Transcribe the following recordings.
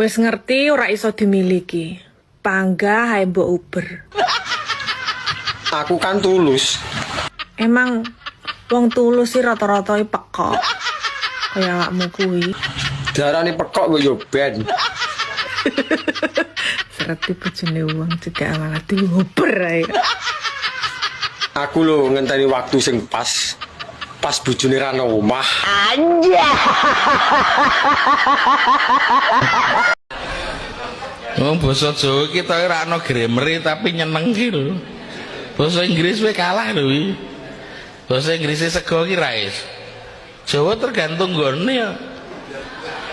Wis ngerti ora iso dimiliki. Panggah hae mbok Uber. Aku kan tulus. Emang wong tulus sih rata-rata pekok. Kaya awakmu kuwi. Darane pekok kok yo ben. Sereti bojone wong juga malah diuber ae. Aku lho ngenteni waktu sing pas. Pas bojone ra nang omah. Wong basa Jawa kita ora ana grammar tapi nyenengke lho. Basa Inggris we kalah lho iki. Basa Inggris sego ki ra is. Jawa tergantung nggone ya.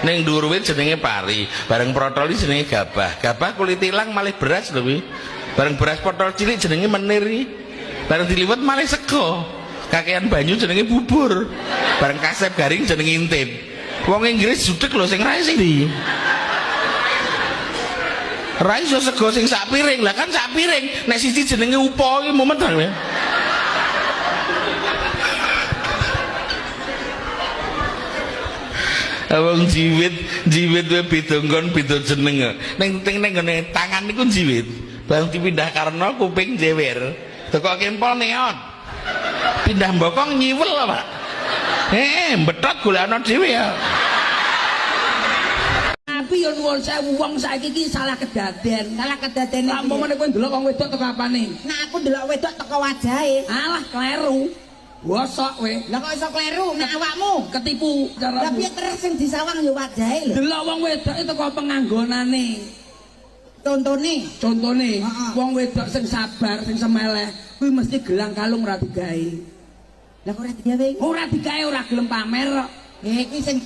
Ning dhuwur wit jenenge pari, bareng protol jenenge gabah. Gabah kulit ilang malih beras lho kuwi. Bareng beras protol cilik jenenge menir iki. Bareng diliwet malih sego. Kakean banyu jenenge bubur. Bareng kasep garing jenenge intip. Wong Inggris judeg lho sing ra iki. Ra iso sego sing sak piring. Lah kan sak piring, nek siji jenenge upo iki mumet ta. Wong jiwit we beda nggon beda jeneng. Ning nggone tangan niku jiwit. Bang dipindah karena kuping jewer. Teko kempol neon. Pindah mbokong nyiwel, Pak. Mbetot golekno dhewe ya. Tapi yo nuwun sewu wong saiki iki salah kedaden. Salah kedaden iki. Ampun kowe ndelok wong wedok teko apane? Nah aku ndelok wedok teko wajahe. Alah kleru. Bosok we. Lah kok iso kleru nek awakmu ketipu cara. Lah piye terus sing disawang yo wajahe lho. Delok wong wedok teko penganggonane. Contone wong wedok sing sabar, sing semeleh, kuwi mesti gelang kalung ora digawe. Lah kok ora digawe? Ora digawe, ora gelem pamer. Iki sing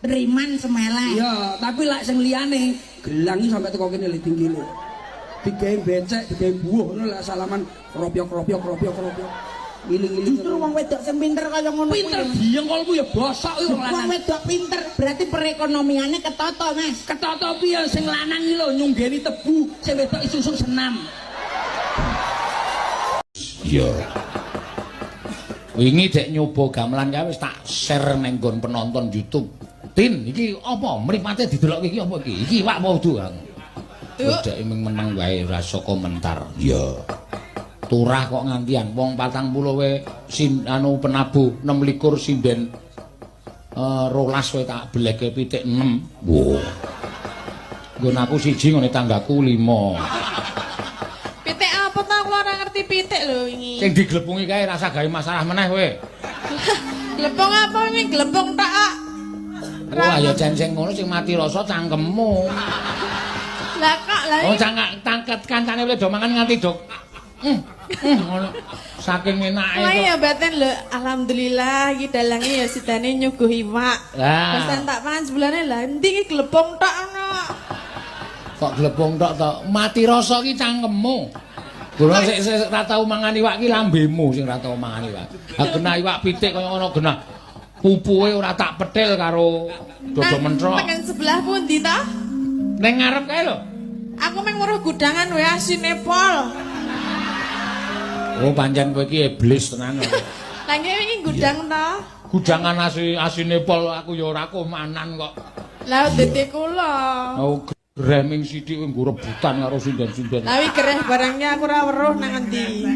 riman semeleh. Ya, tapi lak sing liyane gelang iki sampe teko kene lho tinggile. Digawe becek, digawe buah ngono lak salaman kropiok. Giling-giling. Justru wong wedok sing pinter kaya ngono kuwi. Pinter diengkolku ya bosok iki wong lanang. Wong wedok pinter, berarti perekonomiane ketata, Mas. Ketata piye sing lanang iki lho nyunggeni tebu, sing wedok isusuk senam. Iya. Wingi dek nyoba gamelan kae wis tak share ning nggon penonton YouTube. Tin, iki apa? Mripate didelokke iki apa iki? Iki iwak apa udu, Kang? Dek mung meneng wae rasa komentar. Iya. Turah kok ngantian wong 40 we penabuh 26 sinden 12 we tak beleke pitik 6. Wo. Nggon aku siji ngene tanggaku 5. Pitik apa ta kula ora ngerti pitik lho wingi. Sing diglepungi kae rasa gawe masalah meneh kowe. Glepung apa wingi glepung tok kok. Wah ya jan sing ngono sing mati rasa cangkemmu. Lah kok lah. Oh tangket kancane wis do mangan nganti dok. Ngono. Saking enake kok. Lah ya kok. baten lho, alhamdulillah iki dalange ya sidane nyuguh iwak. Lah. Pesan tak pangan sebulane lah endi iki glepung tok ana. Kok glepung tok to? Mati rasa ki cangkemmu. Gula sik ora tau mangan iwak ki lambemu sing ora tau mangan iwak. Ha genah iwak pitik kaya ngono genah. Pupuhe ora tak petil karo dodo mentrok. Pengen sebelah pundi ta? Ning ngarep kae lho. Aku meng weruh gudangan wae asine pol. Oh pancen kowe iki iblis tenan. Lah ngene iki gudang ta? Gudangan asine pol aku ya ora komanan kok. Lah dite kula. Oh greming sithik kowe nggo rebutan karo sinden-sinden. Lah wi gereh barangnya aku ora weruh nang endi.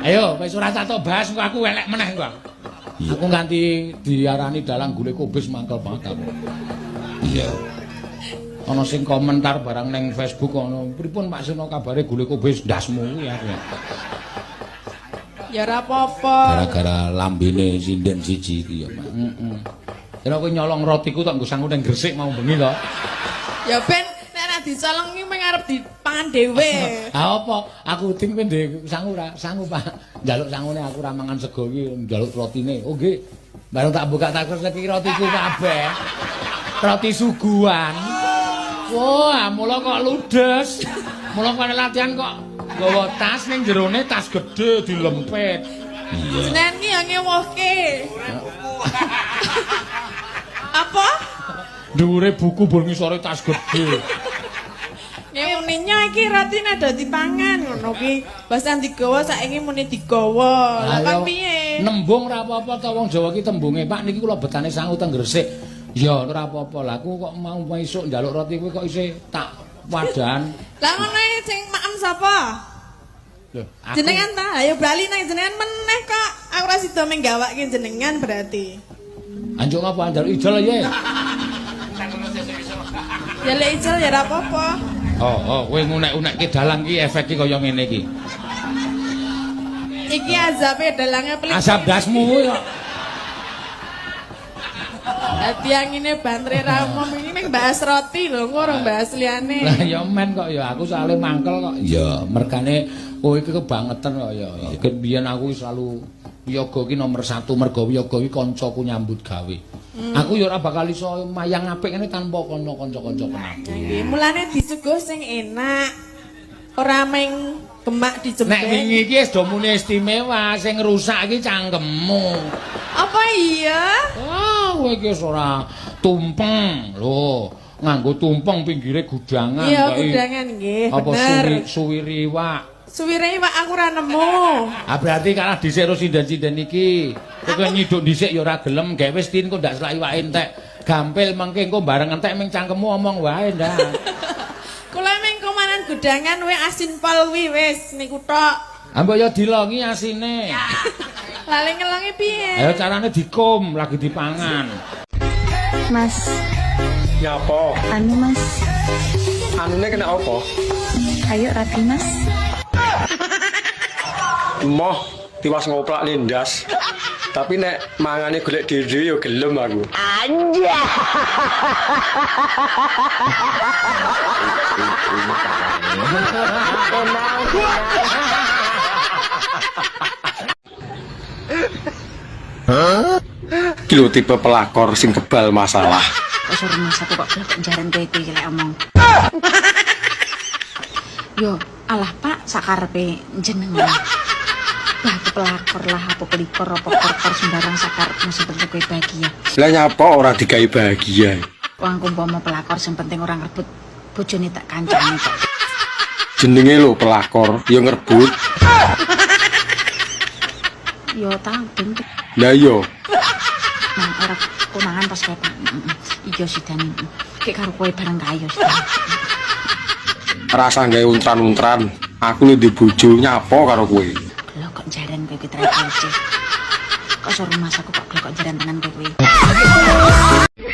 Ayo wis ora tak bahas kok aku elek meneh kok. Aku nganti diarani dalang gule kubis mangkel banget aku. Iya. Ana sing komentar barang ning Facebook ana pripun Pak Seno kabare gule kubis ndasmu kuwi aku. Ya ora apa-apa. Gara-gara lambene sinden siji iki ya, Pak. Kira kowe nyolong rotiku tak nggo sangu ning Gresik mau bengi to. Ya ben nek ora dicolong iki mung arep dipangan dhewe. Ah apa? Aku udin kowe ndek sangu ora? Sangu, Pak. Njaluk sangune aku ora mangan sego iki, njaluk rotine. Oh nggih. Bareng tak buka tak iki rotiku kabeh. Roti suguhan. Wah, mula kok ludes. Mula kok latihan kok nggawa tas ning jerone tas gedhe dilempit. Iya. Senen ki ya ngewohke. Apa? Dhuwure buku bur ngisore tas gedhe. Ngene iki rotine do dipangan ngono ki. Basan digawa saiki muni digawa. Lah kan piye? Nembung ora apa-apa to wong Jawa ki tembunge, Pak niki kula betane sangu teng Gresik. Ya ora apa-apa lah, aku kok mau esuk njaluk roti kuwi kok isih tak wadan. Lah ngono sing maem sapa? Lho, aku Jenengan ta? Ayo bali nang jenengan meneh kok. Aku ora sida menggawake jenengan berarti. anjuk ngapa njaluk ijol ya? Ya lek ijol ya ora apa-apa. Kowe ngunek-unekke dalang ki efeke kaya ngene iki. Iki azabe dalange pelit. Asap dasmu kok. Dadi angine bantre ra umum iki ning bahas roti lho, engko ora bahas liyane. Lah ya men kok ya aku soalé mangkel kok. Ya mergane kowe iki kebangetan kok ya. Ken biyen aku selalu Wiyaga iki nomor 1 mergo Wiyaga iki kancaku nyambut gawe. Aku ya ora bakal iso mayang apik ngene tanpa kanca-kanca penabuh. Nggih, mulane disuguh sing enak. Ora meng gemak dijembek. Nek wingi iki wis do muni istimewa, sing rusak iki cangkemmu. Apa iya? Kowe iki wis ora tumpeng lho. Nganggo tumpeng pinggire gudangan. Iya, kayak gudangan nggih, apa bener. suwiri iwak. Suwire iwak aku ora nemu. Ah berarti kalah dhisik karo sinden-sinden iki. Kowe nyiduk dhisik ya ora gelem, gawe stin kok ndak selak iwak entek. Gampil mengke engko bareng entek ming cangkemmu omong wae ndak. Kula ming komanan gudangan we asin pol wi wis niku tok. Ah mbok ya dilongi asine. Lali ngelongi piye? Ayo carane dikum lagi dipangan. Mas, Nyapa? anu mas, Anune kena apa? ayo rapi mas. Moh tiwas ngoplak lindas. Tapi nek mangane golek dhewe ya gelem aku. Iki lho tipe pelakor sing kebal masalah. Kok suruh mas aku kok gelek jaran kowe iki lek omong. Yo, alah Pak, sakarepe jenengan. Lah aku pelakor lah, apa pelikor, apa korkor sembarang sakar mesti penting kowe bahagia. Lah nyapa ora digawe bahagia. Wong aku mau pelakor sing penting orang ngerebut bojone tak kancane kok. Jenenge lho pelakor, ya ngerebut. Yo tahu ding. Lah iya, Nah, ora konangan pas kowe Pak. Iya sidane. Kayak karo kowe bareng kayo sidane. rasa gawe untran-untran. Aku lu di bojo nyapa karo kowe. Lho kok jaran kowe iki trepece. Kok suruh mas aku kok gelek kok jaran tenan kowe.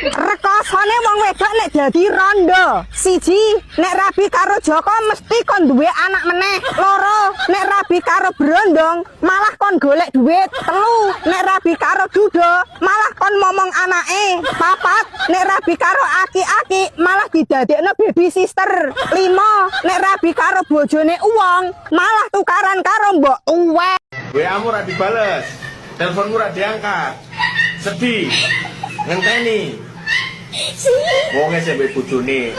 Rekosane wong wedok nek dadi rondo. 1 nek rabi karo Joko mesti kon duwe anak meneh. 2 nek rabi karo Brondong malah kon golek duit. 3 nek rabi karo Dudo malah kon momong anake. 4 nek rabi karo aki-aki malah didadekno baby sister. 5 nek rabi karo bojone uwong malah tukaran karo mbok tuwek. WA-mu ora dibales, teleponmu ora diangkat. Sedih. Ngenteni. Wonge sing mbek bojone.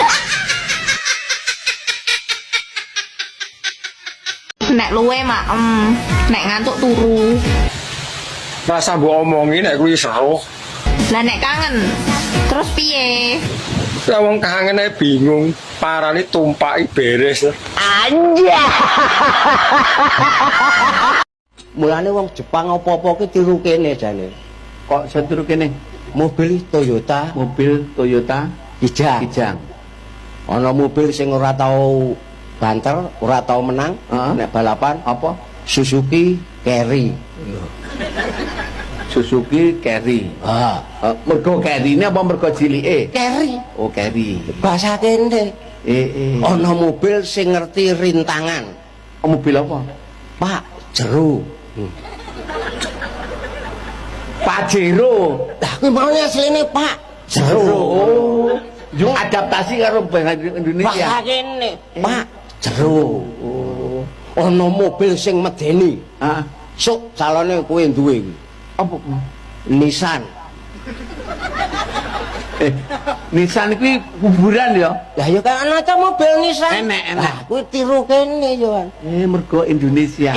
Nek luwe maem, nek ngantuk turu. Rasa mbok omongi nek kuwi seru. Lah nek kangen, terus piye? Lah wong kangen ae bingung, parane tumpaki beres. Mulane wong Jepang apa-apa ki tiru kene jane. Kok iso turu kene? Mobil Toyota Kijang. Ana mobil sing ora tau banter, ora tau menang nek balapan Apa? Suzuki Carry. Suzuki Carry. Mergo carry-ne apa mergo cilike? Carry. Oh, carry. Bahasa kene. Ana mobil sing ngerti rintangan. Mobil apa? Pak Jero. Pajero. Lah kuwi mau asline Pak Jero. Oh. Yo adaptasi karo bahasa Indonesia. Bahasa kene. Pak Jero. Oh. Ana mobil sing medeni. Ah, Sok calone kowe duwe kuwi. apa? Nissan. Nissan kuwi kuburan ya. Lah ya kan ana ta mobil Nissan. Enek. Lah kuwi tiru kene yo. Mergo Indonesia.